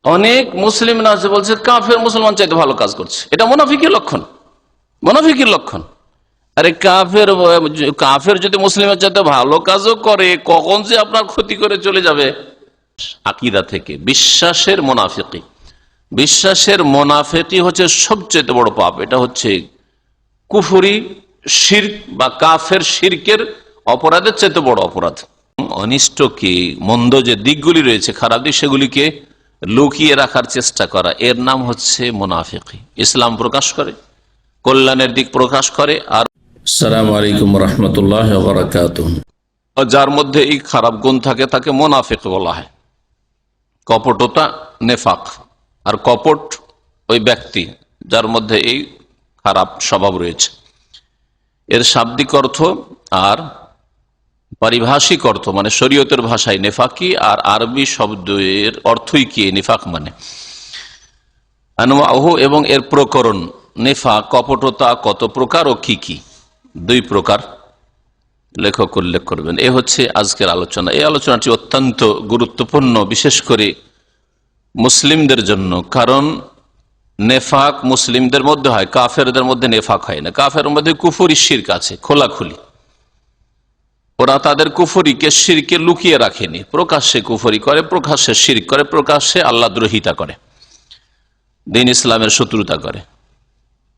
অনেক মুসলিম আছে বলছে কাফের মুসলমান চাইতে ভালো কাজ করছে, এটা মুনাফিকের লক্ষণ, মুনাফিকের লক্ষণ। আরে কাফের কাফের যদি মুসলিমের চাইতে ভালো কাজও করে, কখন যে আপনার ক্ষতি করে চলে যাবে। আকীদা থেকে বিশ্বাসের মুনাফিকি, বিশ্বাসের মুনাফিকি হচ্ছে সবচেয়ে বড় পাপ। এটা হচ্ছে কুফরি শিরক বা কাফের শিরকের অপরাধের চাইতে বড় অপরাধ। অনিষ্টকে, মন্দ যে দিকগুলি রয়েছে, খারাপ দিক, সেগুলিকে লুকিয়ে রাখার চেষ্টা করা, এর নাম হচ্ছে মুনাফিকি। ইসলাম প্রকাশ করে, কল্যাণের দিক প্রকাশ করে। আর আসসালামু আলাইকুম রহমতুল্লাহ ওয়া বারাকাতুহু। যার মধ্যে এই খারাপ গুণ থাকে তাকে মুনাফিক বলা হয়। কপটতা নেফাক। আর কপট ওই ব্যক্তি যার মধ্যে এই খারাপ স্বভাব রয়েছে। এর শাব্দিক অর্থ আর পারিভাষিক অর্থ মানে শরীয়তের ভাষায় নেফাকি, আর আরবি শব্দের অর্থই কি নিফাক মানে। আনওয়াহু এবং এর প্রকরণ। নেফাক কপটতা কত প্রকার ও কি কি? দুই প্রকার লেখক উল্লেখ করবেন। এ হচ্ছে আজকের আলোচনা। এই আলোচনাটি অত্যন্ত গুরুত্বপূর্ণ, বিশেষ করে মুসলিমদের জন্য। কারণ নেফাক মুসলিমদের মধ্যে হয়, কাফেরদের মধ্যে নেফাক হয় না। কাফের মধ্যে কুফরি শিরক আছে খোলাখুলি, ওরা তাদের কুফরিকে শিরকে লুকিয়ে রাখেনি, প্রকাশ্যে কুফরি করে, প্রকাশ্যে শিরক করে, প্রকাশ্যে আল্লাহ দ্রোহিতা করে, দ্বীন ইসলামের শত্রুতা করে।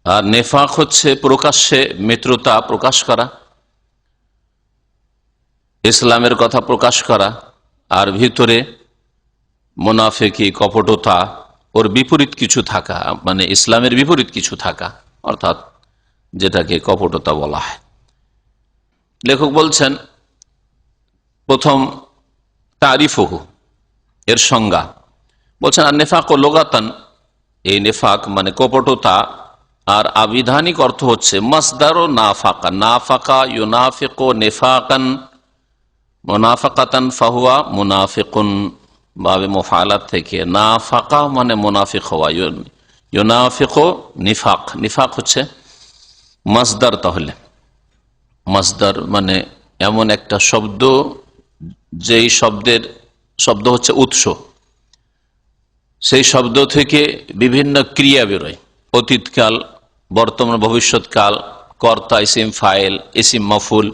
আর নেফাক হচ্ছে প্রকাশ্যে মিত্রতা প্রকাশ করা, ইসলামের কথা প্রকাশ করা, আর ভিতরে মুনাফিকি কপটতা, ওর বিপরীত কিছু থাকা, মানে ইসলামের বিপরীত কিছু থাকা, অর্থাৎ যেটাকে কপটতা বলা হয়। লেখক বলছেন প্রথম তারিফহু, এর সংজ্ঞা বলছেন আর নেফাক ও লোগাতান, এই নেফাক মানে কপটতা আর আবিধানিক অর্থ হচ্ছে মাসদার ও নাফাকা। নাফাকা ইউনাফিক নেফাকান মুনাফাকাতান ফাহুয়া মুনাফিকুন, বাবে মুফাআলাত থেকে নাফাকা মানে মুনাফিক হওয়া, ইউনাফিক নিফাক। নিফাক হচ্ছে মাসদার। তাহলে মাসদার মানে এমন একটা শব্দ যেই শব্দের শব্দ হচ্ছে উৎস, সেই শব্দ থেকে বিভিন্ন ক্রিয়া বেরোয়, অতীতকাল, বর্তমান, ভবিষ্যৎকাল, কর্তা, ইসিম ফাইল, ইসিম মাফুল,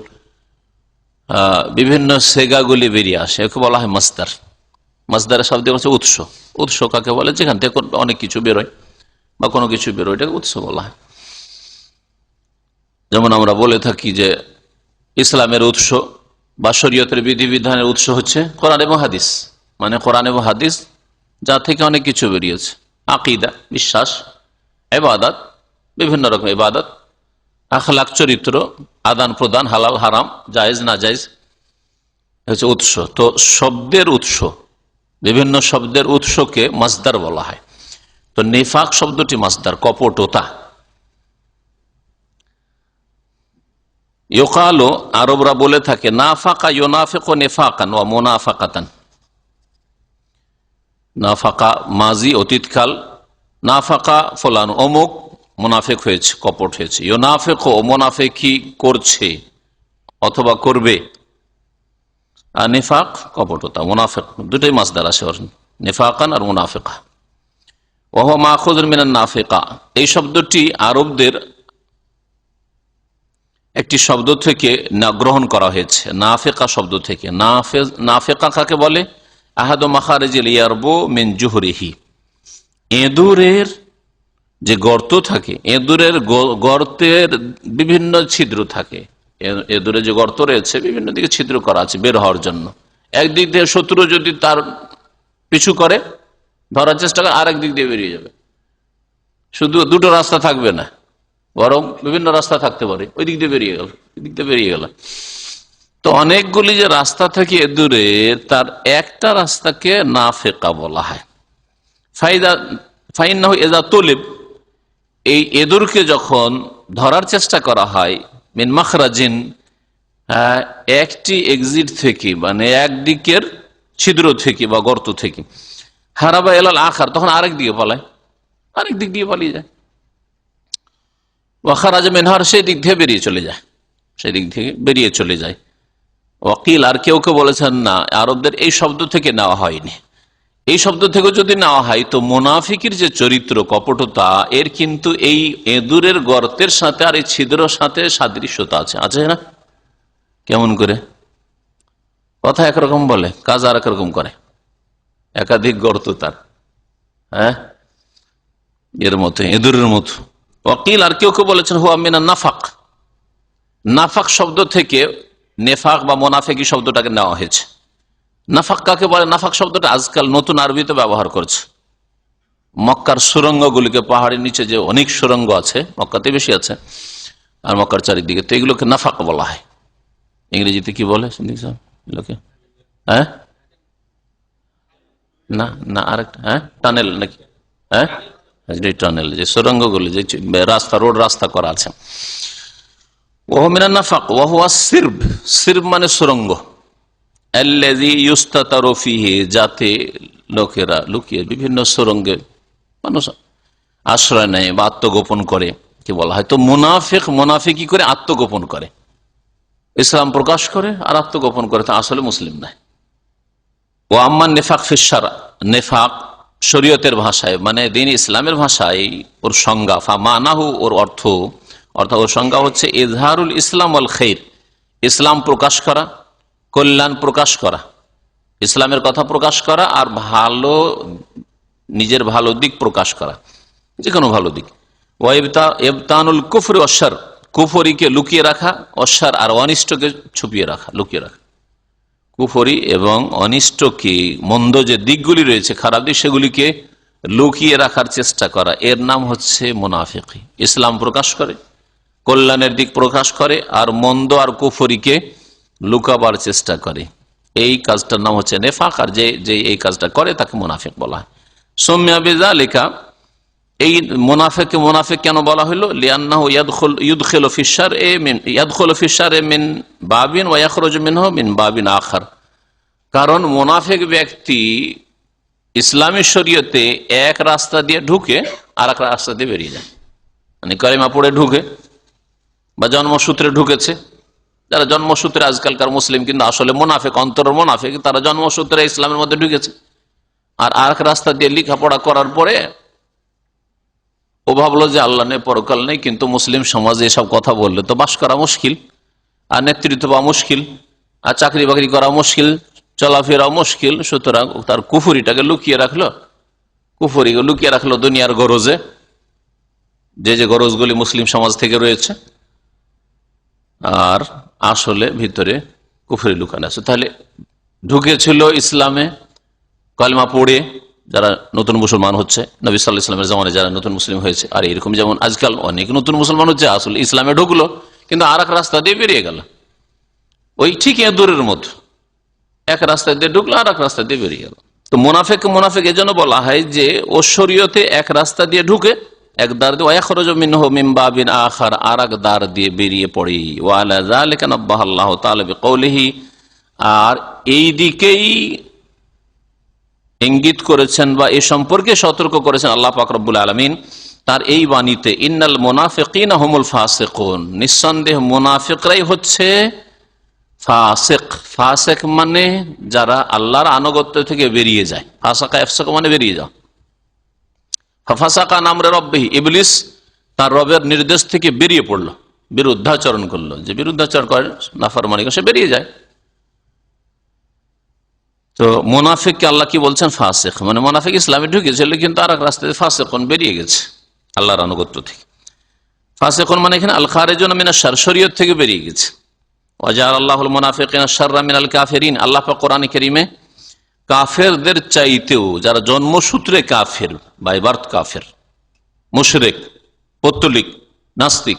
বিভিন্ন সেগাগুলি বেরিয়ে আসে, একে বলা হয় মাসদার। মাসদারের শব্দ হচ্ছে উৎস। উৎস কাকে বলে? যেখান থেকে অনেক কিছু বেরোয় বা কোনো কিছু বেরোয়, এটাকে উৎস বলা হয়। যেমন আমরা বলে থাকি যে ইসলামের উৎস বা শরীয়তের বিধিবিধানের উৎস হচ্ছে কোরআন এবং হাদিস, মানে কোরআন এবং হাদিস যা থেকে অনেক কিছু বেরিয়েছে। আকীদা, বিশ্বাস, ইবাদত, বিভিন্ন রকম ইবাদত, আখলাক, চরিত্র, আদান প্রদান, হালাল হারাম, জায়েজ না জায়েজ, হচ্ছে উৎস। তো শব্দের উৎস, বিভিন্ন শব্দের উৎসকে মাসদার বলা হয়। তো নিফাক শব্দটি মাসদার, কপটতা। ইউকালো, আরবরা বলে থাকে নাফাকা ইউনাফিক নিফাকান ওয়া মুনাফাকাতান। নাফাকা মাজি অতীতকাল, নাফাকা ফলান অমুক মুনাফিক হয়েছে, কপট হয়েছে। ইউনাফিক ও মুনাফিকি করছে অথবা করবে। আর নিফাক কপটতা, মুনাফিক, দুটোই মাসদার আছে, নিফাকান আর মুনাফিকা। ওহ মাখুজ মিনান নাফিকা, এই শব্দটি আরবদের একটি শব্দ থেকে গ্রহণ করা হয়েছে, নাফিকা শব্দ থেকে। নাফিকা কাকে বলে? আহাদু মাখারিজিল ইয়ারবু মিন জুহরিহি, এঁদুরের যে গর্ত থাকে, এঁদুরের গর্তের বিভিন্ন ছিদ্র থাকে। এঁদুরে যে গর্ত রয়েছে বিভিন্ন দিকে ছিদ্র করা আছে বের হওয়ার জন্য। একদিক দিয়ে শত্রু যদি তার পিছু করে, ধরার চেষ্টা করে, আরেক দিক দিয়ে বেরিয়ে যাবে। শুধু দুটো রাস্তা থাকবে না, বরং বিভিন্ন রাস্তা থাকতে পারে। ওই দিক দিয়ে বেরিয়ে গেল, ওই দিক দিয়ে বেরিয়ে গেল। তো অনেকগুলি যে রাস্তা থেকে এঁদুরে, তার একটা রাস্তাকে নাফিকা বলা হয়। ফাইন্নাহু ইযা তুলিব, এই এঁদুরকে যখন ধরার চেষ্টা করা হয়, মিন মাখরাজিন, একটি এক্সিট থেকে, মানে একদিকের ছিদ্র থেকে বা গর্ত থেকে, হারাবা এলাল আখার, তখন আরেক দিকে পালায়, আরেক দিক দিয়ে পালিয়ে যায়। ওয়াখারাজ মিনহার, সেই দিক থেকে বেরিয়ে চলে যায়, সেই দিক থেকে বেরিয়ে চলে যায়। ওয়াকিল, আর কেউ কেউ বলেছেন না, আরবদের এই শব্দ থেকে নেওয়া হয়নি, এই শব্দ থেকে যদি নেওয়া হয় তো মুনাফিকের যে চরিত্র কপটতা এর কিন্তু এই এঁদুরের গর্তের সাথে আর এই ছিদ্রের সাথে সাদৃশ্যতা আছে, আছে না? কেমন করে? কথা একরকম বলে, কাজ আর একরকম করে, একাধিক গর্ত তার, হ্যাঁ, এর মতো, এঁদুরের মতো। ওয়াকিল আর কেউ কেউ বলেছেন হুয়া মিনা নাফাক, নাফাক শব্দ থেকে নেফাক বা মোনাফেকি শব্দটাকে নেওয়া হয়েছে। নাফাক কাকে বলে? নাফাক শব্দটা আজকাল নতুন আরবিতে ব্যবহার করছে। মক্কার সুরঙ্গগুলিকে, পাহাড়ের নিচে যে অনেক সুরঙ্গ আছে, মক্কাতে বেশি আছে আর মক্কার চারিদিকে, তো এগুলোকে নাফাক বলা হয়। ইংরেজিতে কি বলে লোকে? হ্যাঁ, না না, আরেকটা, হ্যাঁ, টানেল নাকি? হ্যাঁ, টানেল, যে সুরঙ্গগুলি, যে রাস্তা, রোড রাস্তা করা আছে। ওহ মিনা নাফাক ওয়া হুয়া সিরব, সিরব মানে সুরঙ্গ। যাতে লোকেরা লুকিয়ে বিভিন্ন সুরঙ্গে মানুষ আশ্রয় নেয় বা আত্মগোপন করে, কি বলা হয়? তো মুনাফিক, মুনাফিক কি করে? আত্মগোপন করে, ইসলাম প্রকাশ করে আর আত্মগোপন করে, তা আসলে মুসলিম নয়। ও আম্মান নেফাক ফিসার, নেফাক শরীয়তের ভাষায় মানে দিন ইসলামের ভাষায় ওর সংজ্ঞা, ফামানাহু ওর অর্থ, অর্থাৎ ওর সংজ্ঞা হচ্ছে ইজহারুল ইসলাম ওয়াল খাইর, ইসলাম প্রকাশ করা, কল্যাণ প্রকাশ করা, ইসলামের কথা প্রকাশ করা আর ভালো, নিজের ভালো দিক প্রকাশ করা, যে কোনো ভালো দিক। ওয়াইবতানুল কুফরি অশ্বার, কুফরিকে লুকিয়ে রাখা, অশ্বার আর অনিষ্টকে ছুপিয়ে রাখা, লুকিয়ে রাখা। কুফরি এবং অনিষ্টকে, মন্দ যে দিকগুলি রয়েছে, খারাপ দিক, সেগুলিকে লুকিয়ে রাখার চেষ্টা করা, এর নাম হচ্ছে মুনাফিকি। ইসলাম প্রকাশ করে, কল্যাণের দিক প্রকাশ করে আর মন্দ আর কুফরিকে লুকাবার চেষ্টা করে, এই কাজটার নাম হচ্ছে নেফাক। আর যে এই কাজটা করে তাকে মুনাফিক বলা হয়। সৌম্যা বিযালিকা, এই মুনাফিককে মুনাফিক কেন বলা হলো? লিআন্নাহু ইউদখিলু ফিশ-শার'i মিন বাবিন ওয়া ইয়াখরুজু মিনহু মিন বাবিন আখার। কারণ মুনাফিক ব্যক্তি ইসলামী শরীয়তে এক রাস্তা দিয়ে ঢুকে আর এক রাস্তা দিয়ে বেরিয়ে যায়, মানে কালিমা পড়ে ঢুকে বা জন্মসূত্রে ঢুকেছে। যারা জন্মসূত্রে আজকালকার মুসলিম কিন্তু আসলে মুনাফিক, অন্তরের মুনাফিক, তারা জন্মসূত্রে ইসলামের মধ্যে ঢুকেছে আর আরেক রাস্তা দিয়ে লেখাপড়া করার পরে ও ভাবলো যে আল্লাহ নেই, পরকাল নেই, কিন্তু মুসলিম সমাজে এসব কথা বললে তো বাস করা মুশকিল, আর নেতৃত্ব পাওয়া মুশকিল, আর চাকরি বাকরি করা মুশকিল, চলাফেরা মুশকিল। সুতরাং তার কুফরিটাকে লুকিয়ে রাখলো, কুফরিকে লুকিয়ে রাখলো দুনিয়ার গরজে, যে গরজগুলি মুসলিম সমাজ থেকে রয়েছে, আর আসলে ভিতরে কুফরি লুকানো আছে। তাহলে ঢুকেছিল ইসলামে কালেমা পড়ে, যারা নতুন মুসলমান হচ্ছে, নবী সাল্লাল্লাহু আলাইহি ওয়াসাল্লামের জামানায় যারা নতুন মুসলিম হয়েছে, আর এরকম যেমন আজকাল অনেক নতুন মুসলমান হচ্ছে, আসলে ইসলামে ঢুকলো কিন্তু আর এক রাস্তা দিয়ে বেরিয়ে গেল, ওই ঠিক এঁদুরের মতো, এক রাস্তা দিয়ে ঢুকলো আর এক রাস্তা দিয়ে বেরিয়ে গেল। তো মুনাফিক, মুনাফিক এজন্য বলা হয় যে ও শরীয়তে এক রাস্তা দিয়ে ঢুকে এক দ্বার দিয়ে, ওয়াখরুজু মিনহু মিন বাবিন আখার, আর এক দ্বার দিয়ে বেরিয়ে পড়ে। ওয়া আলা যালিকা নাব্বাহাল্লাহু তাআলা বিকাউলিহি, আর এই দিকেই ইঙ্গিত করেছেন বা এ সম্পর্কে সতর্ক করেছেন আল্লাহ পাক রব্বুল আলামিন তার এই বাণীতে, ইন্নাল মুনাফিকিনা হুমুল ফাসিকুন, নিঃসন্দেহ মুনাফিকরাই হচ্ছে ফাসিক। ফাসিক মানে যারা আল্লাহর আনুগত্য থেকে বেরিয়ে যায়। ফাসাকা ইফসাক মানে বেরিয়ে যাও। ফাসাকা আমরে রব্বিহি, ইবলিস তার রবের নির্দেশ থেকে বেরিয়ে পড়লো, বিরুদ্ধাচরণ করলো, যে বিরুদ্ধাচরণ করে, নাফরমানি করে, সে বেরিয়ে যায়। তো মুনাফিককে আল্লাহ কি বলছেন? ফাসিক। মানে মুনাফিক ইসলামে ঢুকেছিল কিন্তু আর এক রাস্তায় ফাসিকুন, বেরিয়ে গেছে আল্লাহর আনুগত্য থেকে। ফাসিকুন মানে এখানে আল খারিজুন মিনাশ শার, শরীয়ত থেকে বেরিয়ে গেছে। ওয়াজাআল আল্লাহুল মুনাফিকিনা শাররা মিনাল কাফিরিন, আল্লাহ পাক কোরআনে কারীমে কাফেরদের চাইতেও, যারা জন্মসূত্রে কাফের, বাই বার্থ কাফের, মুশরিক, পৌত্তলিক, নাস্তিক,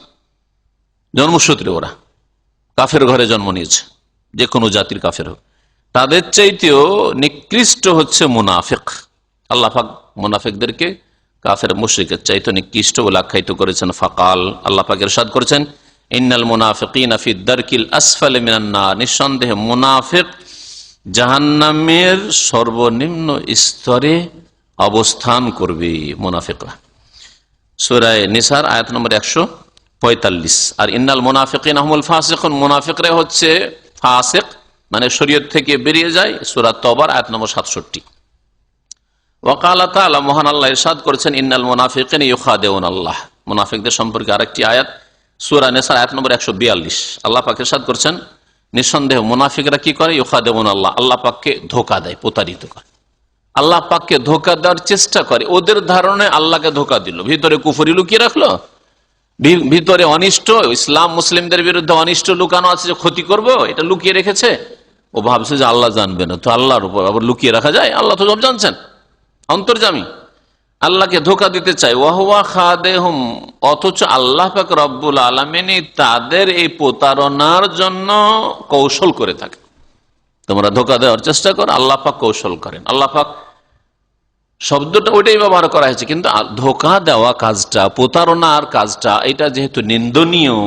জন্মসূত্রে ওরা কাফের ঘরে জন্ম নিয়েছে, যে কোনো জাতির কাফের হোক, তাদের চাইতেও নিকৃষ্ট হচ্ছে মুনাফিক। আল্লাহ পাক মুনাফিকদেরকে কাফের মুশরিকের চাইতে নিকৃষ্ট বলে আখ্যায়িত করেছেন। ফাকাল, আল্লাহ পাক ইরশাদ করেছেন, ইন্নাল মুনাফিকিনা ফি দারকিল আসফালি মিনান নার, নিঃসন্দেহে মুনাফিক জাহান্নামের সর্বনিম্ন স্তরে অবস্থান করবে মুনাফিকরা। সূরা নিসার আয়াত নম্বর 145। আর ইন্নাল মুনাফিকিনা হুমুল ফাসিকুন, মুনাফিকরা হচ্ছে ফাসিক, মানে শরীয়ত থেকে বেরিয়ে যায়। সূরা তওবার আয়াত নম্বর 67। ওয়াকালা তাআলা, মহান আল্লাহ ইরশাদ করেছেন, ইন্নাল মুনাফিকিনা ইউখাদিউন আল্লাহ। মুনাফিকদের সম্পর্কে আরেকটি আয়াত সূরা নিসা আয়াত নম্বর 142, আল্লাহ পাক ইরশাদ করেছেন, নিঃসন্দেহ মুনাফিকরা কি করে, ইউখাদিউন আল্লাহ, আল্লাহ পাককে ধোঁকা দেয়, প্রতারিত করে, আল্লাহ পাককে ধোঁকা দেওয়ার চেষ্টা করে। ওদের ধারণে আল্লাহকে ধোঁকা দিল, ভিতরে কুফরি লুকিয়ে রাখলো, ভিতরে অনিষ্ট, ইসলাম মুসলিমদের বিরুদ্ধে অনিষ্ট লুকানো আছে, যে ক্ষতি করব এটা লুকিয়ে রেখেছে। ও ভাবছে যে আল্লাহ জানবে না, তো আল্লাহর উপর আবার লুকিয়ে রাখা যায়? আল্লাহ তো সব জানছেন, অন্তর্যামী। আল্লাহকে ধোঁকা দিতে চাই, ওয়াহুয়া খাদেহুম, অথচ আল্লাহ পাক রব্বুল আলামিন তাদের এই প্রতারণার জন্য কৌশল করে থাকে। তোমরা ধোঁকা দেওয়ার চেষ্টা করো, আল্লাহ পাক কৌশল করেন। আল্লাহ পাক শব্দটা ওইটাই ব্যবহার করা হয়েছে, কিন্তু ধোঁকা দেওয়া কাজটা, প্রতারণার কাজটা, এটা যেহেতু নিন্দনীয়,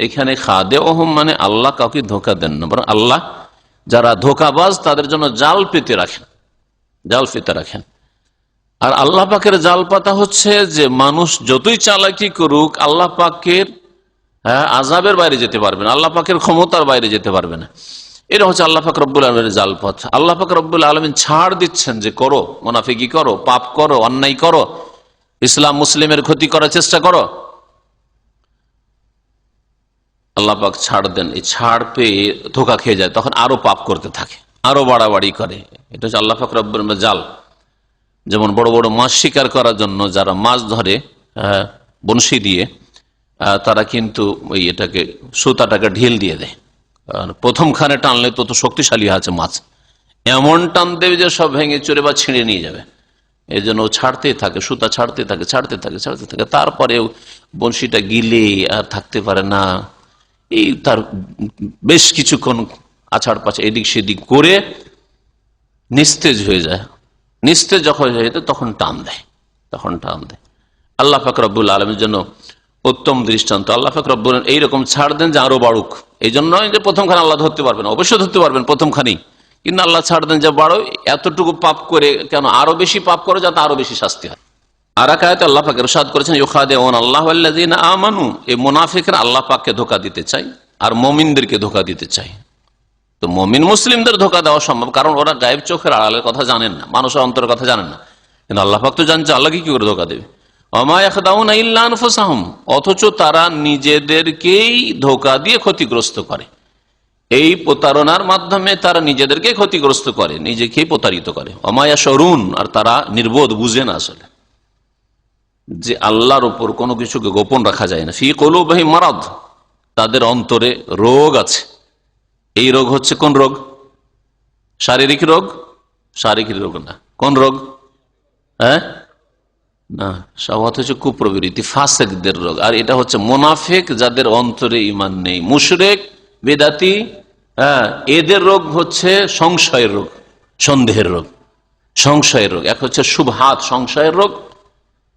এখানে খাদেহুম মানে আল্লাহ কাউকে ধোঁকা দেন না, বরং আল্লাহ যারা ধোঁকাবাজ তাদের জন্য জাল পেতে রাখেন, জাল পেতে রাখেন। আর আল্লাহ পাকের জাল পাতা হচ্ছে যে মানুষ যতই চালাকি করুক আল্লাহ পাকের আযাবের বাইরে যেতে পারবে না, আল্লাহ পাকের ক্ষমতার বাইরে যেতে পারবে না। এটা হচ্ছে আল্লাহ পাক রব্বুল আলামিনের জাল পথ। আল্লাহ পাক রব্বুল আলামিন ছাড় দিচ্ছেন যে করো, মুনাফিকি করো, পাপ করো, অন্যায় করো, ইসলাম মুসলিমের ক্ষতি করার চেষ্টা করো, আল্লাহ পাক ছাড় দেন। এই ছাড় পেয়ে ধোঁকা খেয়ে যায়, তখন আরো পাপ করতে থাকে, আরো বাড়াবাড়ি করে। এটা হচ্ছে আল্লাহ পাক রব্বুল আলামিনের জাল। যেমন বড় বড় মাছ শিকার করার জন্য যারা মাছ ধরে বনশি দিয়ে, তারা কিন্তু ওই এটাকে সুতাটাকে ঢিল দিয়ে দেয়, প্রথম খানে টানলে তত শক্তিশালী আছে মাছ, এমন টান দেবে যে সব ভেঙে চুরে বা ছিঁড়ে নিয়ে যাবে। এই জন্য ছাড়তেই থাকে, সুতা ছাড়তে থাকে, ছাড়তে থাকে, ছাড়তে থাকে, তারপরেও বনশিটা গিলে আর থাকতে পারে না। এই তার বেশ কিছুক্ষণ আছাড় পাছাড় এদিক সেদিক করে নিস্তেজ হয়ে যায়। নিস্তেজ যখন হয়ে যেত তখন টান দেয়, তখন টান দেয়। আল্লাহ পাক রব্বুল আলামিনের জন্য উত্তম দৃষ্টান্ত। আল্লাহ পাক রব্বুল এইরকম ছাড় দেন যে আরো বাড়ুক। এই জন্য যে প্রথমখানে আল্লাহ ধরতে পারবেন, অবশ্যই ধরতে পারবেন প্রথমখানেই, কিন্তু আল্লাহ ছাড় দেন যে বাড়ো, এতটুকু পাপ করে কেন, আরো বেশি পাপ করে যাতে আরো বেশি শাস্তি হয়। আর এক আয়াতে আল্লাহ পাক ইরশাদ করেছেন, ইউখাদিউন আল্লাহু আল্লাযীনা আমানু, এই মুনাফিকরা আল্লাহ পাককে ধোঁকা দিতে চায় আর মুমিনদেরকে ধোঁকা দিতে চায়। তো মুমিন মুসলিমদের ধোঁকা দেওয়া সম্ভব, কারণ ওরা গায়েব চোখের আড়ালের কথা জানেন না, মানুষের অন্তরের কথা জানেন না, কিন্তু আল্লাহ পাক তো জানছে, আল্লাহকে কি করে ধোঁকা দেবে। ওমা ইয়াখদাউনা ইল্লা আনফুসাহুম, অথচ তারা নিজেদেরকেই ধোঁকা দিয়ে ক্ষতিগ্রস্ত করে। এই প্রতারণার মাধ্যমে তারা নিজেদেরকে ক্ষতিগ্রস্ত করে, নিজেকেই প্রতারিত করে। ওমা ইয়াশউরুন, আর তারা নির্বোধ, বুঝে না আসলে যে আল্লাহর উপর কোনো কিছুকে গোপন রাখা যায় না। ফি কুলুবিহিম মারাদ, তাদের অন্তরে রোগ আছে। এই রোগ হচ্ছে কোন রোগ? শারীরিক রোগ? শারীরিক রোগ না, কোন রোগ? হ্যাঁ না, সব হচ্ছে কুপ্রবৃত্তি, ফাসেকদের রোগ। আর এটা হচ্ছে মুনাফিক, যাদের অন্তরে ঈমান নেই, মুশরিক, বেদাতি, এদের রোগ হচ্ছে সংশয়ের রোগ, সন্দেহের রোগ, সংশয়ের রোগ। এক হচ্ছে শুবহাত, সংশয়ের রোগ,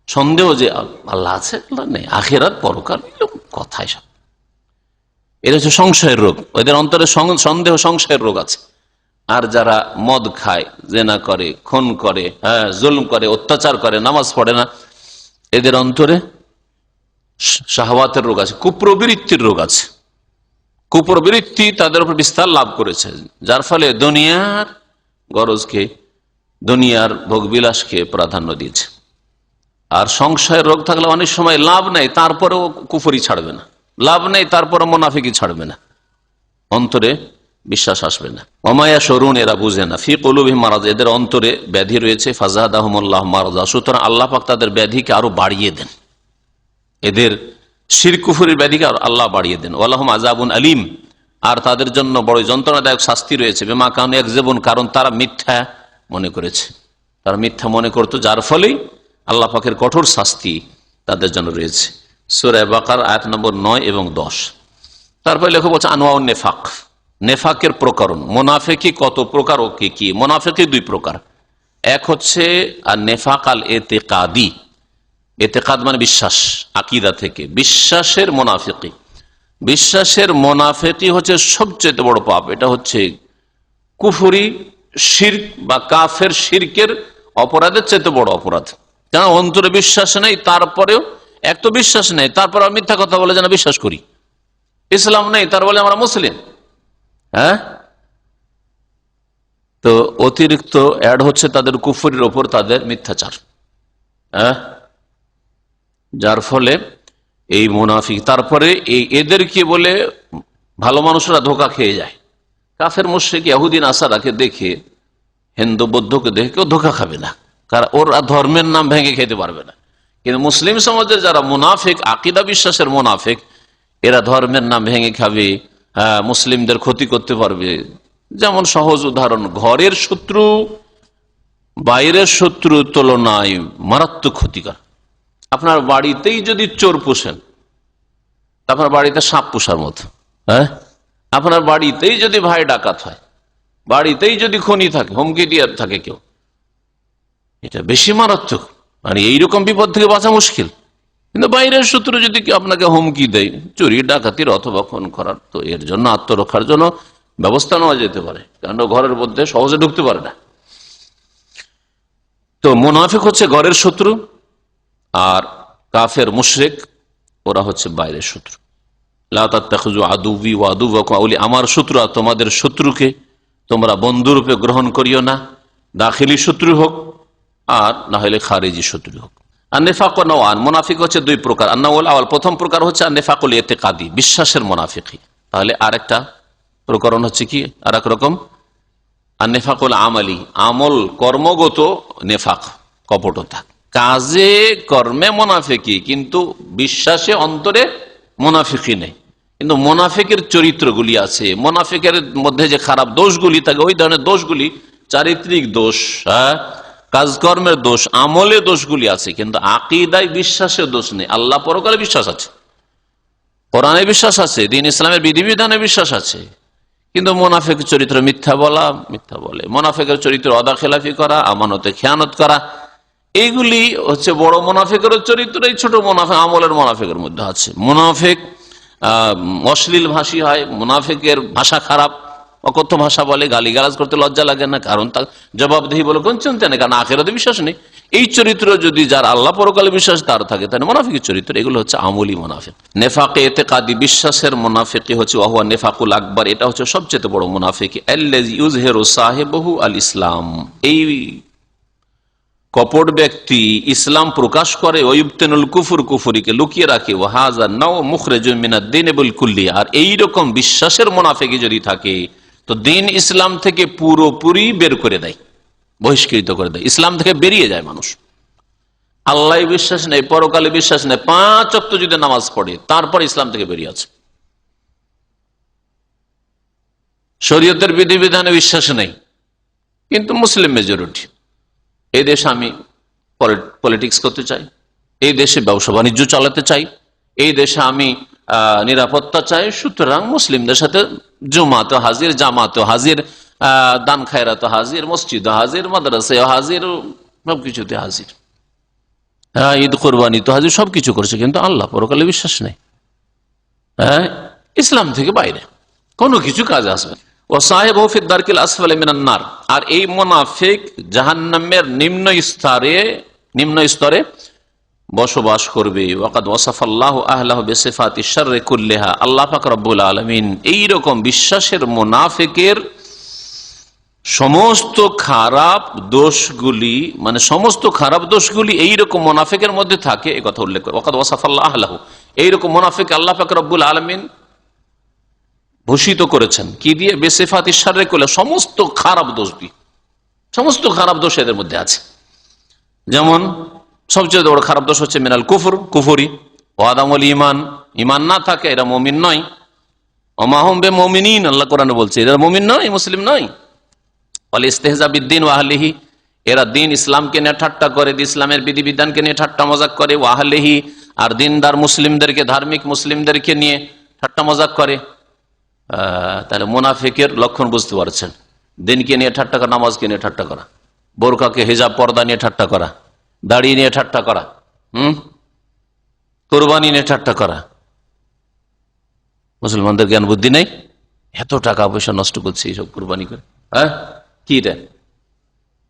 সন্দেহ যে আল্লাহ আছে, আল্লাহ নেই, আখিরাত পরকাল, কথাই সব। এটা হচ্ছে সংশয়ের রোগ, ওদের অন্তরে সন্দেহ, সংশয়ের রোগ আছে। আর যারা মদ খায়, জেনা করে, খুন করে, জুলম করে, অত্যাচার করে, নামাজ পড়ে না, এদের অন্তরে শাহওয়াতের রোগ আছে, কুপ্রবৃত্তির রোগ আছে। কুপ্রবৃত্তি তাদের উপর বিস্তার লাভ করেছে, যার ফলে দুনিয়ার গরজকে, দুনিয়ার ভোগবিলাসকে প্রাধান্য দিয়েছে। আর সংশয়ের রোগ থাকলে অনেক সময় লাভ নেই, তারপরেও কুফরি ছাড়বে না, লাভ নেই তারপরে মুনাফিকি ছাড়বে না, অন্তরে বিশ্বাস আসবে না। ওমায়া শরুন, এরা বুঝে না। ফি কুলুবিহিম মারাদ, এদের অন্তরে ব্যাধি রয়েছে। ফাজাদাহুমুল্লাহু মারাদা, সুতরাং আল্লাহ পাক তাদের ব্যাধিকে আরো বাড়িয়ে দেন, এদের শিরক কুফরির ব্যাধিকে আল্লাহ বাড়িয়ে দেন। ওয়ালাহুম আযাবুন আলীম, আর তাদের জন্য বড় যন্ত্রণাদায়ক শাস্তি রয়েছে। বিমা কানু ইয়াকযিবুন, কারণ তারা মিথ্যা মনে করেছে, তারা মিথ্যা মনে করতো, যার ফলেই আল্লাহ পাকের কঠোর শাস্তি তাদের জন্য রয়েছে। সূরা বাকারা আয়াত নম্বর 9 এবং 10। তারপরে লেখক বলছে আনওয়াউন নেফাক, নেফাকের প্রকরণ। মুনাফিকি কত প্রকার ও কি কি? মুনাফিকি দুই প্রকার। এক হচ্ছে আর নেফাক আল এতেকাদি, এতেকাদ মানে বিশ্বাস, আকীদা থেকে বিশ্বাসের মুনাফিকি। বিশ্বাসের মুনাফিকি হচ্ছে সবচেয়ে বড় পাপ। এটা হচ্ছে কুফরি, শিরক বা কাফের শিরকের অপরাধের চাইতে বড় অপরাধ। কেন? অন্তরে বিশ্বাস নেই, তারপরেও এক তো বিশ্বাস নেই, তারপর আর মিথ্যা কথা বলে যেন বিশ্বাস করি। ইসলাম নেই, তার বলে আমরা মুসলিম। হ্যাঁ, তো অতিরিক্ত অ্যাড হচ্ছে তাদের কুফরের ওপর তাদের মিথ্যাচার, যার ফলে এই মুনাফিক। তারপরে এদেরকে বলে ভালো মানুষরা ধোকা খেয়ে যায়। কাফের মুশরিক ইহুদি নাসারাকে দেখে, হিন্দু বৌদ্ধকে দেখে কেউ ধোকা খাবে না, কারণ ওরা ধর্মের নাম ভেঙে খেতে পারবে না। কিন্তু মুসলিম সমাজের যারা মুনাফিক, আকীদা বিশ্বাসের মুনাফিক, এরা ধর্মের নাম ভেঙে খাবে, মুসলিমদের ক্ষতি করতে পারবে। যেমন সহজ উদাহরণ, ঘরের শত্রু বাইরের শত্রুর তুলনায় মারাত্মক ক্ষতিকর। আপনার বাড়িতেই যদি চোর পোষেন, আপনার বাড়িতে সাপ পোষার মতো। আপনার বাড়িতেই যদি ভাই ডাকাত হয়, বাড়িতেই যদি খনি থাকে, হুমকি দিয়ে থাকে কেউ, এটা বেশি মারাত্মক। মানে এইরকম বিপদ থেকে বাঁচা মুশকিল। কিন্তু বাইরের শত্রু যদি কেউ আপনাকে হুমকি দেয় চুরি ডাকাতির অথবা খুন করার, তো এর জন্য আত্মরক্ষার জন্য ব্যবস্থা নেওয়া যেতে পারে, কারণ ঘরের মধ্যে সহজে ঢুকতে পারে না। তো মুনাফিক হচ্ছে ঘরের শত্রু, আর কাফের মুশরিক ওরা হচ্ছে বাইরের শত্রু। লা তাত্তাখিযু আদুওয়ি ওয়া আদুওয়াকুম আউলিয়া, আমার শত্রু আর তোমাদের শত্রুকে তোমরা বন্ধুরূপে গ্রহণ করিও না, দাখিলি শত্রু হোক আর না হলে খারিজি শত্রু হোক। আর নিফাক নওয়ান, মুনাফিক হচ্ছে দুই প্রকার। আন্নাউল আওয়াল, প্রথম প্রকার হচ্ছে নিফাকুল ইতিকাদি, বিশ্বাসের মুনাফিকি। তাহলে আরেকটা প্রকরণ হচ্ছে কি, আর এক রকম আর নেফাকুল আমালি, আমল কর্মগত নেফাক, কপটতা। কাজে কর্মে মুনাফিকি, কিন্তু বিশ্বাসে অন্তরে মুনাফিকি নেই। কিন্তু মুনাফিকের চরিত্রগুলি আছে, মুনাফিকের মধ্যে যে খারাপ দোষগুলি থাকে, ওই ধরনের দোষগুলি, চারিত্রিক দোষ, কাজকর্মের দোষ, আমলে দোষগুলি আছে, কিন্তু আকীদায় বিশ্বাসের দোষ নেই। আল্লাহ পরকালে বিশ্বাস আছে, কোরআনে বিশ্বাস আছে, দ্বীন ইসলামের বিধিবিধানে বিশ্বাস আছে, কিন্তু মুনাফিক চরিত্র মিথ্যা বলা, মিথ্যা বলে, মুনাফিকের চরিত্র অদাখিলাফি করা, আমানতে খেয়ানত করা, এইগুলি হচ্ছে বড় মুনাফিকের চরিত্র। এই ছোট মুনাফিক আমলের মুনাফিকের মধ্যে আছে। মুনাফিক অশ্লীল ভাষী হয়, মুনাফিকের ভাষা খারাপ, অকথ্য ভাষা বলে, গালিগালাজ করতে লজ্জা লাগে না, কারণ তার জবাবদিহি বলে কোন চিন্তা নেই, কারণ আখিরাতে বিশ্বাস নেই। এই চরিত্র যদি যার আল্লাহ পরকালে বিশ্বাস তার থাকে, তাহলে মুনাফিকের চরিত্র। এগুলো হচ্ছে আমলি মুনাফিক। নেফাকে ইতিকাদি, বিশ্বাসের মুনাফিকি হচ্ছে ওয়াহুয়া নেফাকুল আকবার, এটা হচ্ছে সবচেয়ে বড় মুনাফিকি। আল্লাযী ইউযহিরু সাহিবহু আল ইসলাম, এই কপট ব্যক্তি ইসলাম প্রকাশ করে, ওয়ুবতিনুল কুফর, কুফরিকে লুকিয়ে রাখে, ওয়াহাযা নাও মুখরিজুম মিনাদ দীন বিল কুল্লি, আর এইরকম বিশ্বাসের মুনাফিকি যদি থাকে তো দিন ইসলাম থেকে পুরোপুরি বের করে দেয়, বহিষ্কৃত করে দেয়, ইসলাম থেকে বেরিয়ে যায় মানুষ। আল্লাহ বিশ্বাস নেই, পরকালে বিশ্বাস নেই, 5 ওয়াক্ত যদি নামাজ পড়ে, তারপর ইসলাম থেকে বেরিয়ে আছে। শরীয়তের বিধিবিধানে বিশ্বাস নেই, কিন্তু মুসলিম মেজরিটি। এই দেশে আমি পলিটিক্স করতে চাই, এই দেশে ব্যবসা বাণিজ্য চালাতে চাই, এই দেশে আমি নিরাপত্তা চাই, সুতরাং মুসলিমদের সাথে জুমাতে হাজির, জামাতে হাজির, দান খায়রাতে হাজির, মসজিদে হাজির, মাদ্রাসায় হাজির, সবকিছুতে হাজির, ঈদ কোরবানি তো হাজির, সবকিছু করছে, কিন্তু আল্লাহ পরকালে বিশ্বাস নেই, ইসলাম থেকে বাইরে কোনো কিছু কাজে আসবে। ও সাহেব ফিদ দারকিল আসফালি মিনান নার, আর এই মুনাফিক জাহান্নামের নিম্ন স্তরে বসবাস করবে। ওয়াকাদ ওয়াসাফাল্লাহু আহলাহু বিসিফাতিশ শাররি কুল্লিহা, আল্লাহ পাক রব্বুল আলামিন এই রকম বিশ্বাসের মুনাফিকের সমস্ত খারাপ দোষগুলি, মানে সমস্ত খারাপ দোষগুলি এইরকম মুনাফিকের মধ্যে থাকে, এই কথা উল্লেখ করে। ওয়াকাদ ওয়াসাফাল্লাহু আহলাহু, এইরকম মুনাফিক আল্লাহ পাক রব্বুল আলামিন ভূষিত করেছেন কি দিয়ে? বিসিফাতিশ শাররি কুল্লিহা, সমস্ত খারাপ দোষ দিয়ে। সমস্ত খারাপ দোষ এদের মধ্যে আছে। যেমন সবচেয়ে বড় খারাপ দোষ হচ্ছে মিনাল কুফর, কুফরি, ওয়াদামুল ঈমান, ঈমান না থাকে এরা মুমিন নয়। ওমাহুম বিমুমিনিন, আল্লাহ কোরআনে বলছে এরা মুমিন নয়, মুসলিম নয়। ওয়াল ইস্তিহজা বিদ্দিন ওয়া আহলিহি, এরা দিন ইসলামকে নিয়ে ঠাট্টা করে, ইসলামের বিধিবিধানকে নিয়ে ঠাট্টা মজাক করে। ওয়া আহলিহি, আর দিনদার মুসলিমদেরকে, ধার্মিক মুসলিমদেরকে নিয়ে ঠাট্টা মজাক করে। তাহলে মুনাফিকের লক্ষণ বুঝতে পারছেন, দিনকে নিয়ে ঠাট্টা করা, নামাজকে নিয়ে ঠাট্টা করা, বোরকাকে হিজাব পর্দা নিয়ে ঠাট্টা করা, দাড়ি নিয়ে ঠাট্টা করা, কোরবানি নিয়ে ঠাট্টা করা। মুসলমানদের জ্ঞান বুদ্ধি নেই, এত টাকা পয়সা নষ্ট করছে এইসব কোরবানি করে। কি রে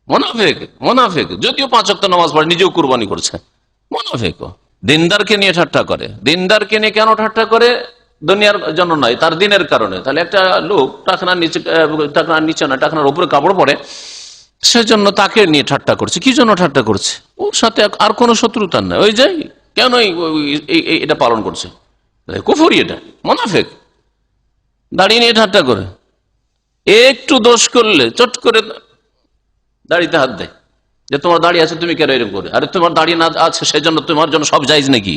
মুনাফিক, মুনাফিক যদিও 5 ওয়াক্ত নামাজ পড়ে, নিজেও কোরবানি করছে, মুনাফিক। দিনদারকে নিয়ে ঠাট্টা করে, দিনদারকে নিয়ে কেন ঠাট্টা করে? দুনিয়ার জন্য নয়, তার দিনের কারণে। তাহলে একটা লোক টাকনার নিচে, টাকনার নিচে নয়, টাকনার উপরে কাপড় পরে, সেজন্য তাকে নিয়ে ঠাট্টা করছে। কি জন্য ঠাট্টা করছে? ওর সাথে আর কোনো শত্রুতার নয়, ওই যে কেন এটা পালন করছে, কুফরি, এটা মুনাফিক। দাড়ি নিয়ে ঠাট্টা করে, একটু দোষ করলে চট করে দাড়িতে হাত দেয়, যে তোমার দাড়ি আছে তুমি কেন এরকম করে, আরে তোমার দাড়ি না আছে সেজন্য তোমার জন্য সব জায়েজ নাকি?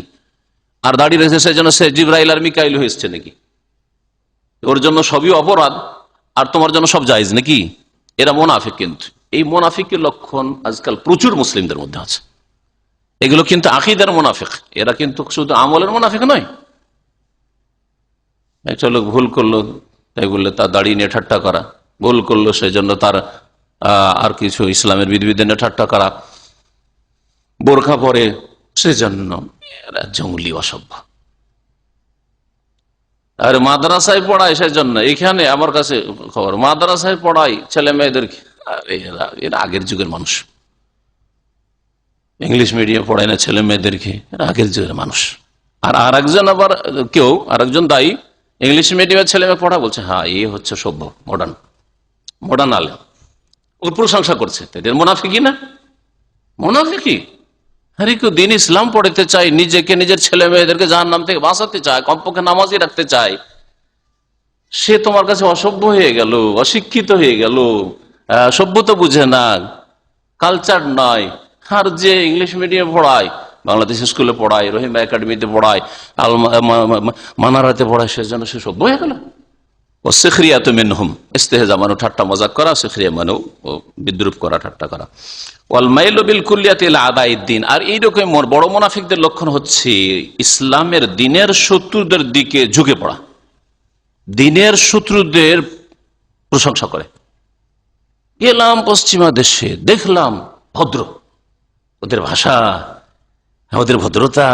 আর দাড়ি রয়েছে সেজন্য সে জিবরাইল আর মিকাইল হয়েছে নাকি? ওর জন্য সবই অপরাধ আর তোমার জন্য সব জায়েজ নাকি? এরা মুনাফিক। কিন্তু এই মুনাফিকের লক্ষণ আজকাল প্রচুর মুসলিমদের মধ্যে আছে। এগুলো কিন্তু আকীদার মুনাফিক, এরা কিন্তু শুধু আমলের মুনাফিক নয়। একটা লোক ভুল করলো তাই বললে তার দাড়ি নিয়ে ঠাট্টা করা, ভুল করলো সেই জন্য তার আর কিছু ইসলামের বিধিবিধান নিয়ে ঠাট্টা করা, বোরখা পরে সেজন্য এরা জঙ্গলি অসভ্য। আর মাদ্রাসায় পড়ায় সেজন্য, এখানে আমার কাছে খবর, মাদ্রাসায় পড়াই ছেলে মেয়েদেরকে, এরা আগের যুগের মানুষ। ইংলিশ মিডিয়াম পড়ায় না ছেলে মেয়েদেরকে, এরা আগের যুগের মানুষ। আর আরেকজন আবার কেউ আরেকজন দায়ী ইংলিশ মিডিয়ামের ছেলে মেয়ে পড়া, বলছে হ্যাঁ এ হচ্ছে সভ্য, মডার্ন আলেম, ওর প্রশংসা করছে। এদের মুনাফিকি না? মুনাফিকি। আরে কেউ দিন ইসলাম পড়াতে চাই, নিজেকে নিজের ছেলে মেয়েদেরকে জাহান্নাম থেকে বাঁচাতে চায়, কমপক্ষে নামাজই রাখতে চায়, সে তোমার কাছে অসভ্য হয়ে গেল, অশিক্ষিত হয়ে গেল, সভ্যতা বুঝে না, কালচার নয়। আর যে ইংলিশ মিডিয়ামে পড়ায়, বাংলাদেশ স্কুলে পড়ায়, রহিমা একাডেমিতে পড়ায়, মানারাতে পড়ায়, সেজন্য সে সভ্য হয়ে গেল। ও সিখরিয়া তো মিনহুম, ইস্তেহজা মানো ঠাট্টা মজাক করা, সিখরিয়া মানো বিদ্রুপ করা, ঠাট্টা করা। ওয়াল মাইলু বিল কুল্লিয়াতি ইলা আদাইদ্দিন। আর এইরকম বড় মুনাফিকদের লক্ষণ হচ্ছে ইসলামের দিনের শত্রুদের দিকে ঝুঁকে পড়া, দিনের শত্রুদের প্রশংসা করে। গেলাম পশ্চিমা দেশে, দেখলাম ভদ্র, ওদের ভাষা, ওদের ভদ্রতা,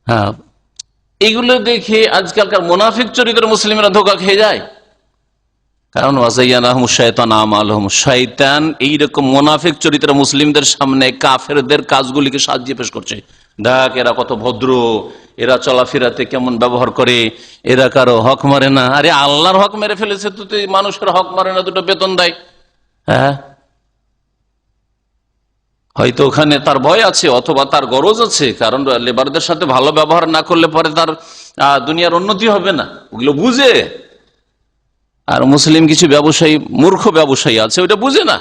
হ্যাঁ, এগুলো দেখে আজকালকার মুনাফিক চরিত্রের মুসলিমরা ধোঁকা খেয়ে যায়। কারণ শয়তান এইরকম মুনাফিক চরিত্র মুসলিমদের সামনে কাফেরদের কাজগুলিকে সাজিয়ে পেশ করছে। দেখ এরা কত ভদ্র, এরা চলাফেরাতে কেমন ব্যবহার করে, এরা কারো হক মারে না। আরে আল্লাহর হক মেরে ফেলেছে, তো মানুষের হক মারে না, দুটো বেতন দেয়। হ্যাঁ, হয়তো ওখানে তার ভয় আছে অথবা তার গরজ আছে, কারণ লেবারদের সাথে ভালো ব্যবহার না করলে পরে তার দুনিয়ার উন্নতি হবে না, ওগুলো বুঝে। আর মুসলিম কিছু ব্যবসায়ী, মূর্খ ব্যবসায়ী আছে, ওইটা বুঝে না,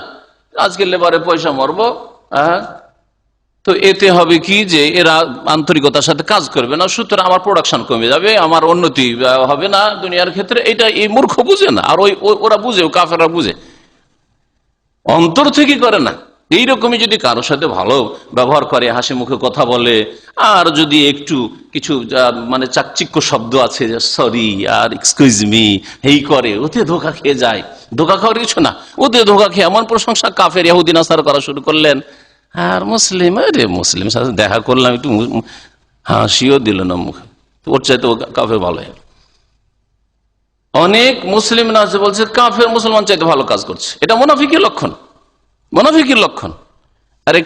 আজকে লেবারে পয়সা মারবো, তো এতে হবে কি যে এরা আন্তরিকতার সাথে কাজ করবে না, সুতরাং আমার প্রোডাকশন কমে যাবে, আমার উন্নতি হবে না দুনিয়ার ক্ষেত্রে। এটা এই মূর্খ বুঝে না, আর ওরা বুঝে, কাফেররা বুঝে, অন্তর থেকে করে না। এইরকমই যদি কারোর সাথে ভালো ব্যবহার করে, হাসি মুখে কথা বলে, আর যদি একটু কিছু মানে চাকচিক্য শব্দ আছে, সরি আর এক্সকিউজ মি, এই করে, ওতে ধোকা খেয়ে যায়। ধোকা খাওয়ার কিছু না, ওতে ধোকা খেয়ে এমন প্রশংসা কাফের ইহুদি নাসারা করা শুরু করলেন। আর মুসলিম, আরে মুসলিম সাথে দেখা করলাম, একটু হাসিও দিল না মুখে, ওর চাইতে ও কাফের ভালো। অনেক মুসলিম না আছে বলছে কাফের মুসলমান চাইতে ভালো কাজ করছে, এটা মুনাফিকের লক্ষণ, মুনাফিকের লক্ষণ। আরে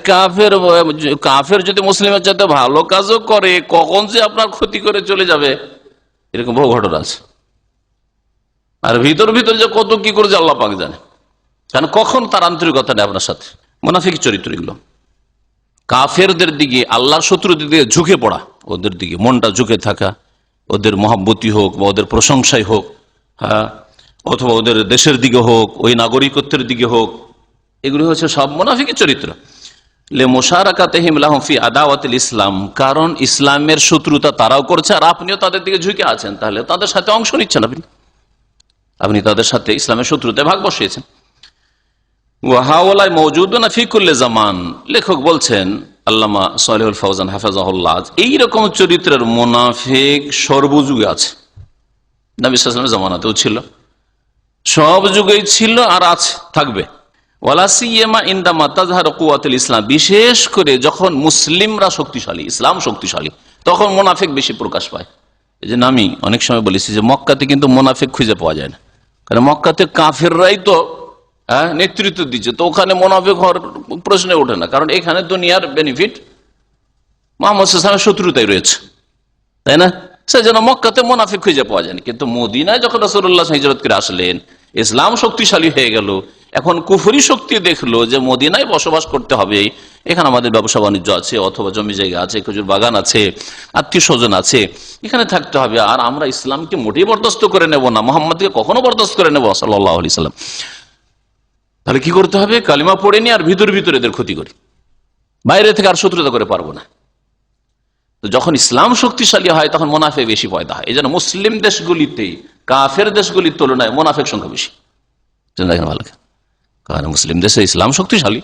কাফের যদি মুসলিমের চাইতে ভালো কাজও করে, কখন যে আপনার ক্ষতি করে চলে যাবে, এরকম বহু ঘটনা আছে। আর ভিতর ভিতর যে কত কি করে আল্লাহ পাক জানে, কারণ কখন তার আন্তরিকতা নেই আপনার সাথে। মুনাফিক চরিত্র এগুলো। কাফেরদের দিকে, আল্লাহর শত্রুদের দিকে ঝুঁকে পড়া, ওদের দিকে মনটা ঝুঁকে থাকা, ওদের মহাব্বতি হোক বা ওদের প্রশংসাই হোক, হ্যাঁ, অথবা ওদের দেশের দিকে হোক, ওই নাগরিকত্বের দিকে হোক, এগুলি হচ্ছে সব মুনাফিকের চরিত্র। লে মুশারাকাতিহিম লাহুম ফি আদাওয়াতিল ইসলাম, কারণ ইসলামের শত্রুতা তারাও করছে আর আপনিও তাদের দিকে ঝুঁকে আছেন, তাহলে তাদের সাথে অংশ নিচ্ছেন, আপনি তাদের সাথে ইসলামের শত্রুতায় ভাগ বসিয়েছেন। ওয়াহাওয়ালাই মওজুদুন ফি কুল্লি জামান, লেখক বলছেন আল্লামা সালেহুল ফওজান হাফেজাহুল্লাহ, এইরকম চরিত্রের মুনাফিক সর্বযুগে আছে। নবী সাল্লাল্লাহু আলাইহি ওয়াসাল্লামের জামানাতেও ছিল, সব যুগেই ছিল আর আছে, থাকবে। ওয়ালা সিয়ামা ইনদামা তাজহারু কুওয়াতুল ইসলাম, বিশেষ করে যখন মুসলিমরা শক্তিশালী, ইসলাম শক্তিশালী, তখন মুনাফিক বেশি প্রকাশ পায়। এই যে আমি অনেক সময় বলেছি যে মক্কাতে কিন্তু মুনাফিক খুঁজে পাওয়া যায় না, কারণ মক্কাতে কাফেররাই তো নেতৃত্ব দিচ্ছে, তো ওখানে মুনাফিক হওয়ার প্রশ্নে ওঠে না, কারণ এখানে দুনিয়ার বেনিফিট মুহাম্মদ সাল্লাল্লাহু আলাইহি ওয়াসাল্লামের শত্রুতাই রয়েছে, তাই না? সে যেন মক্কাতে মুনাফিক খুঁজে পাওয়া যায়নি। কিন্তু মদিনায় যখন রাসূলুল্লাহ হিজরত করে আসলেন, ইসলাম শক্তিশালী হয়ে গেল, এখন কুফরি শক্তি দেখলো যে মদিনায় বসবাস করতে হবে, এখানে আমাদের ব্যবসা বাণিজ্য আছে, অথবা জমি জায়গা আছে, খেজুর বাগান আছে, আত্মীয় স্বজন আছে, এখানে থাকতে হবে, আর আমরা ইসলামকে মোটেই বরদাস্ত করে নেব না, মোহাম্মদকে কখনো বরদাস্ত করে নেব সাল্লাল্লাহু আলাইহি সাল্লাম। তাহলে কি করতে হবে? কালিমা পড়ে নি আর ভিতরে এদের ক্ষতি করি, বাইরে থেকে আর শত্রুতা করে পারবো না। তো যখন ইসলাম শক্তিশালী হয় তখন মুনাফিক বেশি পয়দা হয়। এই জন্য মুসলিম দেশগুলিতে কাফের দেশগুলির তুলনায় মুনাফিক সংখ্যা বেশি। দেখেন ভালো, কারণ মুসলিম দেশে ইসলাম শক্তিশালী,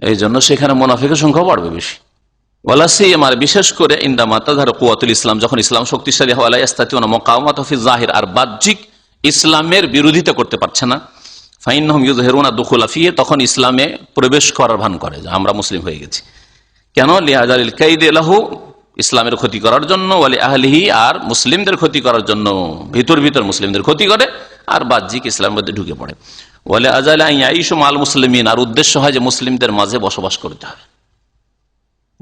এই জন্য সেখানে মুনাফিকের সংখ্যা বাড়বে বেশি। ওয়ালাসিয়ামার বিশেষ করে ইনদামা তাযহারু কুওয়াতুল ইসলাম, যখন ইসলাম শক্তিশালী হয়, লা ইস্তাতিউনা মুকাওয়ামাতা ফি যাহির, আর বাহ্যিক ইসলামের বিরোধিতা করতে পারছে না, ফাইন্নাহুম ইউযহিরুনা দুখুলা ফিহি, তখন ইসলামে প্রবেশ করার ভান করে যে আমরা মুসলিম হয়ে গেছি। কেন? লিহাযালিল কাইদি লাহু, ইসলামের ক্ষতি করার জন্য, ওয়ালি আহলিহি, আর মুসলিমদের ক্ষতি করার জন্য, ভিতর মুসলিমদের ক্ষতি করে, আর বাহ্যিক ইসলামের মধ্যে ঢুকে পড়ে। ওয়ালি আযালা আন ইয়াঈশু মাল মুসলিমিন, আর উদ্দেশ্য হয় যে মুসলিমদের মাঝে বসবাস করতে হবে,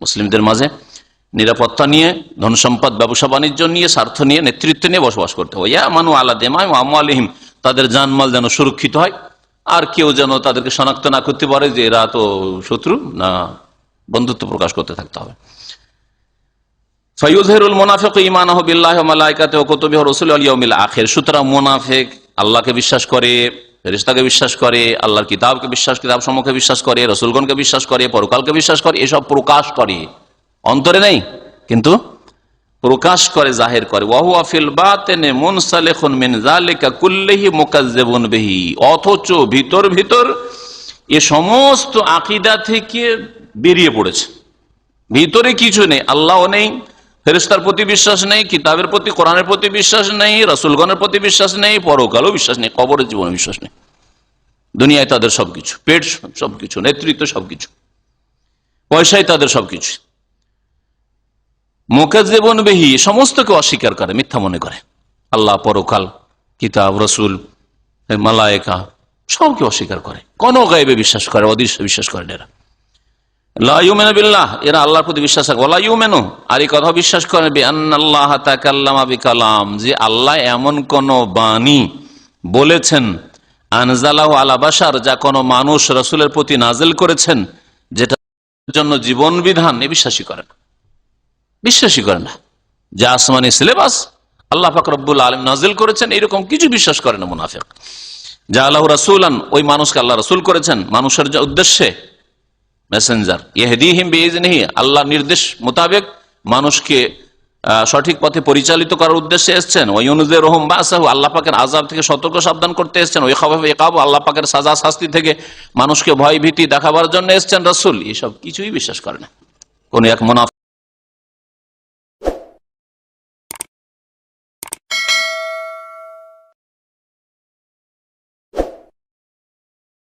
মুসলিমদের মাঝে নিরাপত্তা নিয়ে, ধন সম্পদ, ব্যবসা বাণিজ্য নিয়ে, স্বার্থ নিয়ে, নেতৃত্ব নিয়ে বসবাস করতে হবে। ইয়ামানু আলা দিমাইহিম ওয়া আমওয়ালিহিম, তাদের জানমাল যেন সুরক্ষিত হয়, আর কেউ যেন তাদেরকে শনাক্ত না করতে পারে যে এরা তো শত্রু, না, বন্ধুত্ব প্রকাশ করতে থাকতে হবে। ফায়ুযহিরুল মুনাফিকু ঈমানাহু বিল্লাহি ওয়া মালাইকাতিহি ওয়া কুতুবিহি ওয়া রাসূলিহি ওয়াল ইয়াউমিল আখির, সুতরাং মুনাফিক আল্লাহকে বিশ্বাস করে, ফেরেশতাকে বিশ্বাস করে, আল্লাহর কিতাবকে বিশ্বাস, কিতাব সমূহকে বিশ্বাস করে, রাসূলগণকে বিশ্বাস করে, পরকালকে বিশ্বাস করে, এসব প্রকাশ করে, অন্তরে নেই কিন্তু প্রকাশ করে, জাহির করে। ওয়া হুয়া ফিল বাতিনি মুনসালিখুন মিন যালিকা কুল্লিহি মুকাজ্জিবুন বিহি, অথচ ভিতর এ সমস্ত আকীদা থেকে বেরিয়ে পড়েছে, ভিতরে কিছু নেই, আল্লাহ নেই, ফেরেশতার প্রতি বিশ্বাস নেই, কিতাবের প্রতি, কোরআনের প্রতি বিশ্বাস নেই, রাসূলগণের প্রতি বিশ্বাস নেই, পরকালও বিশ্বাস নেই, কবরের জীবনে বিশ্বাস নেই, দুনিয়ায় তাদের সবকিছু, পেট সবকিছু, নেতৃত্ব সবকিছু, পয়সাই তাদের সবকিছু। মুকাজ্জিবুন বিহি, সমস্তকে অস্বীকার করে, মিথ্যা মনে করে, আল্লাহ, পরকাল, কিতাব, রাসূল, মালায়েকা সবকে অস্বীকার করে, কোন গায়েবে বিশ্বাস করে, অদৃশ্য বিশ্বাস করে এরা। লা ইউমিনু বিল্লাহ, এরা আল্লাহর প্রতি বিশ্বাস রাখে। ওয়ালা ইউমিনু, আর এই কথা বিশ্বাস করে, বিআন্নাল্লাহ তাকাল্লামা বিকালাম, যে আল্লাহ এমন কোন বাণী বলেছেন, আনজালাহু আলা বাশার, যা কোন মানুষ রাসূলের প্রতি নাজিল করেছেন, যেটা জন্য জীবন বিধান, এ বিশ্বাসই করে না, বিশ্বাসই করে না। যে আসমানি সিলেবাস আল্লাহ পাক রব্বুল আলামিন নাজিল করেছেন, এরকম কিছু বিশ্বাস করে না মুনাফিক। জাআলাহু রাসূলান, ওই মানুষকে আল্লাহ রাসূল করেছেন মানুষের উদ্দেশ্যে, মেসেঞ্জার, ইহদিহিম বিইজনিহি, আল্লাহর নির্দেশ মোতাবেক মানুষকে সঠিক পথে পরিচালিত করার উদ্দেশ্যে এসেছেন। ওয়া ইউনযিরুহুম বাসাহু, আল্লাহ পাকের আযাব থেকে সতর্ক সাবধান করতে এসেছেন। ওয়া ইয়াখাফু ইকাবু, আল্লাহ পাকের সাজা শাস্তি থেকে মানুষকে ভয় ভীতি দেখাবার জন্য এসেছেন রাসূল। এসব কিছুই বিশ্বাস করে না কোন এক মুনাফিক।